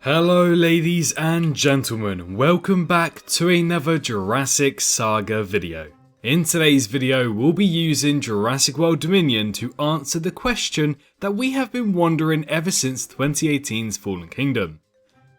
Hello ladies and gentlemen, welcome back to another Jurassic Saga video. In today's video we'll be using Jurassic World Dominion to answer the question that we have been wondering ever since 2018's Fallen Kingdom.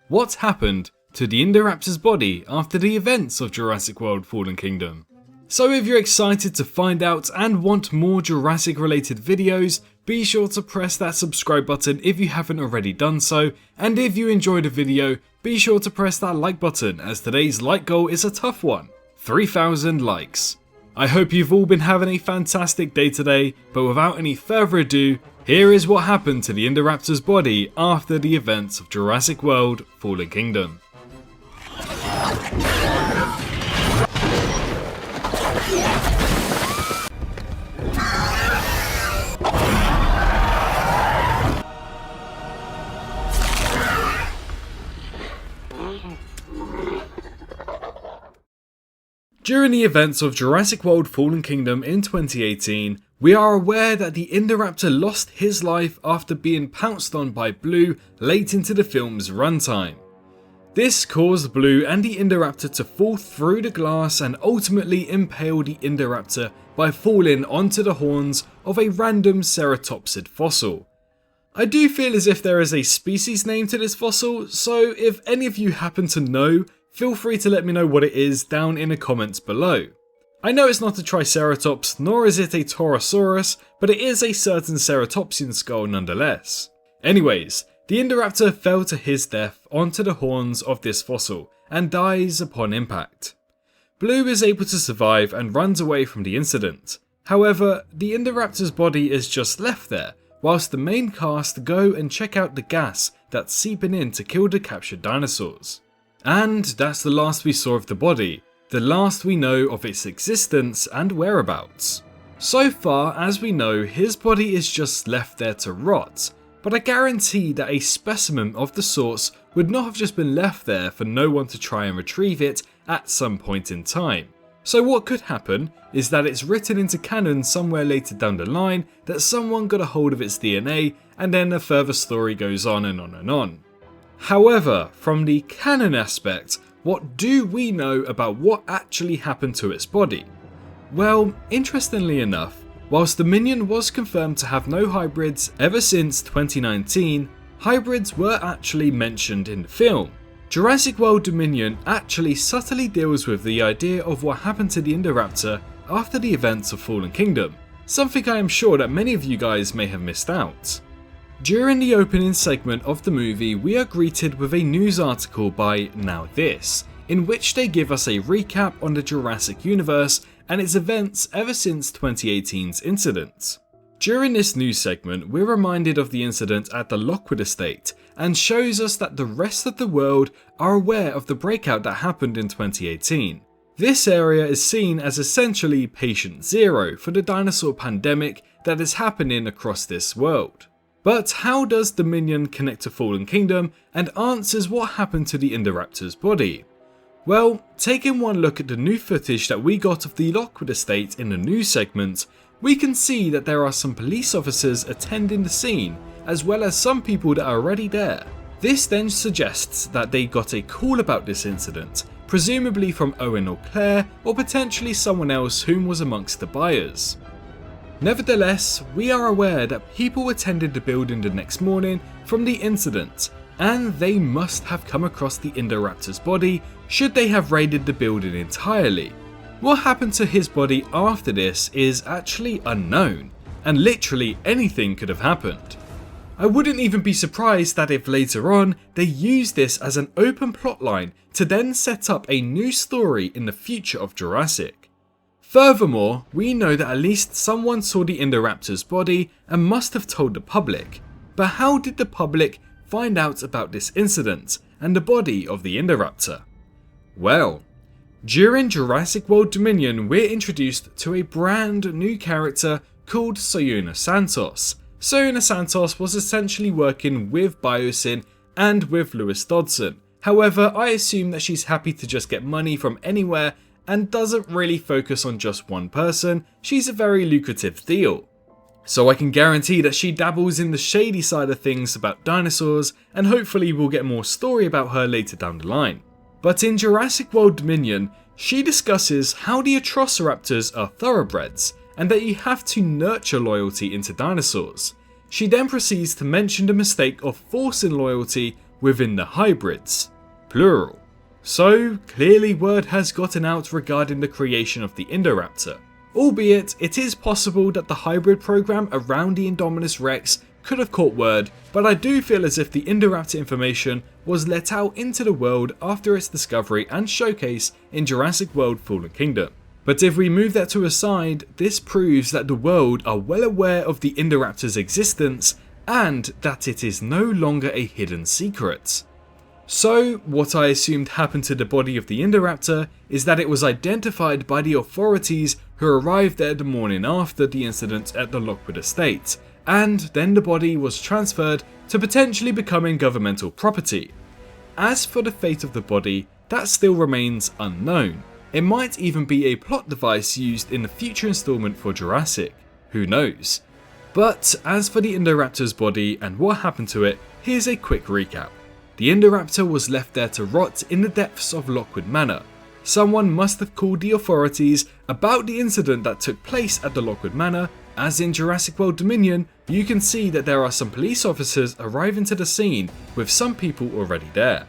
What happened to the Indoraptor's body after the events of Jurassic World Fallen Kingdom? So if you're excited to find out and want more Jurassic related videos, be sure to press that subscribe button if you haven't already done so, and if you enjoyed the video, be sure to press that like button as today's like goal is a tough one, 3,000 likes. I hope you've all been having a fantastic day today, but without any further ado, here is what happened to the Indoraptor's body after the events of Jurassic World Fallen Kingdom. During the events of Jurassic World Fallen Kingdom in 2018, we are aware that the Indoraptor lost his life after being pounced on by Blue late into the film's runtime. This caused Blue and the Indoraptor to fall through the glass and ultimately impale the Indoraptor by falling onto the horns of a random ceratopsid fossil. I do feel as if there is a species name to this fossil, so if any of you happen to know, feel free to let me know what it is down in the comments below. I know it's not a Triceratops, nor is it a Torosaurus, but it is a certain ceratopsian skull nonetheless. Anyways, the Indoraptor fell to his death onto the horns of this fossil, and dies upon impact. Blue is able to survive and runs away from the incident. However, the Indoraptor's body is just left there, whilst the main cast go and check out the gas that's seeping in to kill the captured dinosaurs. And that's the last we saw of the body, the last we know of its existence and whereabouts. So far as we know, his body is just left there to rot, but I guarantee that a specimen of the sorts would not have just been left there for no one to try and retrieve it at some point in time. So what could happen is that it's written into canon somewhere later down the line that someone got a hold of its DNA, and then a further story goes on and on and on. However, from the canon aspect, what do we know about what actually happened to its body? Well, interestingly enough, whilst Dominion was confirmed to have no hybrids ever since 2019, hybrids were actually mentioned in the film. Jurassic World Dominion actually subtly deals with the idea of what happened to the Indoraptor after the events of Fallen Kingdom, something I am sure that many of you guys may have missed out. During the opening segment of the movie, we are greeted with a news article by Now This, in which they give us a recap on the Jurassic universe and its events ever since 2018's incident. During this news segment, we're reminded of the incident at the Lockwood Estate and shows us that the rest of the world are aware of the breakout that happened in 2018. This area is seen as essentially patient zero for the dinosaur pandemic that is happening across this world. But how does Dominion connect to Fallen Kingdom and answers what happened to the Indoraptor's body? Well, taking one look at the new footage that we got of the Lockwood Estate in the news segment, we can see that there are some police officers attending the scene, as well as some people that are already there. This then suggests that they got a call about this incident, presumably from Owen or Claire, or potentially someone else whom was amongst the buyers. Nevertheless, we are aware that people attended the building the next morning from the incident, and they must have come across the Indoraptor's body should they have raided the building entirely. What happened to his body after this is actually unknown, and literally anything could have happened. I wouldn't even be surprised that if later on they use this as an open plotline to then set up a new story in the future of Jurassic. Furthermore, we know that at least someone saw the Indoraptor's body and must have told the public. But how did the public find out about this incident and the body of the Indoraptor? Well, during Jurassic World Dominion, we're introduced to a brand new character called Sona Santos. Sona Santos was essentially working with Biosyn and with Lewis Dodson. However, I assume that she's happy to just get money from anywhere and doesn't really focus on just one person. She's a very lucrative deal. So I can guarantee that she dabbles in the shady side of things about dinosaurs, and hopefully we'll get more story about her later down the line. But in Jurassic World Dominion, she discusses how the Atrociraptors are thoroughbreds, and that you have to nurture loyalty into dinosaurs. She then proceeds to mention the mistake of forcing loyalty within the hybrids, plural. So clearly word has gotten out regarding the creation of the Indoraptor. Albeit, it is possible that the hybrid program around the Indominus Rex could have caught word, but I do feel as if the Indoraptor information was let out into the world after its discovery and showcase in Jurassic World Fallen Kingdom. But if we move that to a side, this proves that the world are well aware of the Indoraptor's existence and that it is no longer a hidden secret. So, what I assumed happened to the body of the Indoraptor is that it was identified by the authorities who arrived there the morning after the incident at the Lockwood Estate, and then the body was transferred to potentially becoming governmental property. As for the fate of the body, that still remains unknown. It might even be a plot device used in the future installment for Jurassic, who knows. But as for the Indoraptor's body and what happened to it, here's a quick recap. The Indoraptor was left there to rot in the depths of Lockwood Manor. Someone must have called the authorities about the incident that took place at the Lockwood Manor, as in Jurassic World Dominion, you can see that there are some police officers arriving to the scene with some people already there.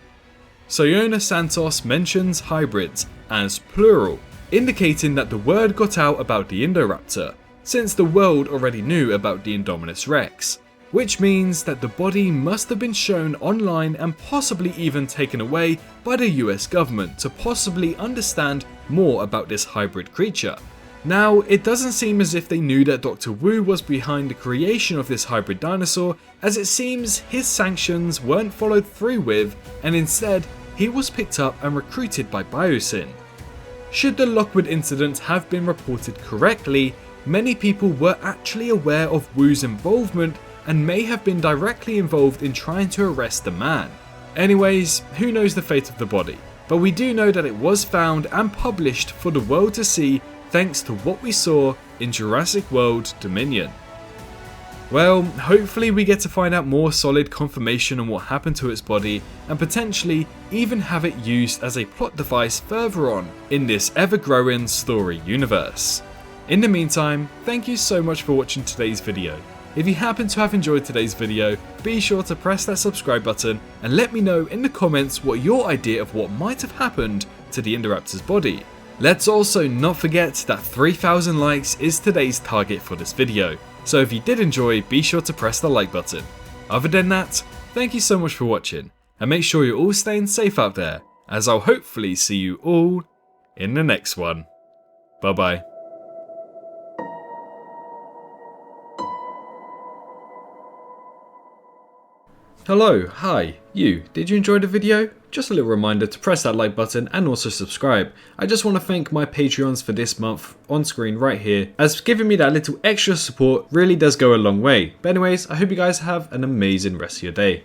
Sona Santos mentions hybrids as plural, indicating that the word got out about the Indoraptor, since the world already knew about the Indominus Rex, which means that the body must have been shown online and possibly even taken away by the US government to possibly understand more about this hybrid creature. Now, it doesn't seem as if they knew that Dr. Wu was behind the creation of this hybrid dinosaur, as it seems his sanctions weren't followed through with, and instead, he was picked up and recruited by Biosyn. Should the Lockwood incident have been reported correctly, many people were actually aware of Wu's involvement and may have been directly involved in trying to arrest the man. Anyways, who knows the fate of the body, but we do know that it was found and published for the world to see thanks to what we saw in Jurassic World Dominion. Well, hopefully we get to find out more solid confirmation on what happened to its body and potentially even have it used as a plot device further on in this ever-growing story universe. In the meantime, thank you so much for watching today's video. If you happen to have enjoyed today's video, be sure to press that subscribe button and let me know in the comments what your idea of what might have happened to the Indoraptor's body. Let's also not forget that 3,000 likes is today's target for this video, so if you did enjoy, be sure to press the like button. Other than that, thank you so much for watching, and make sure you're all staying safe out there, as I'll hopefully see you all in the next one. Bye bye. Hello, hi, you, did you enjoy the video? Just a little reminder to press that like button and also subscribe. I just want to thank my Patreons for this month on screen right here, as giving me that little extra support really does go a long way. But anyways, I hope you guys have an amazing rest of your day.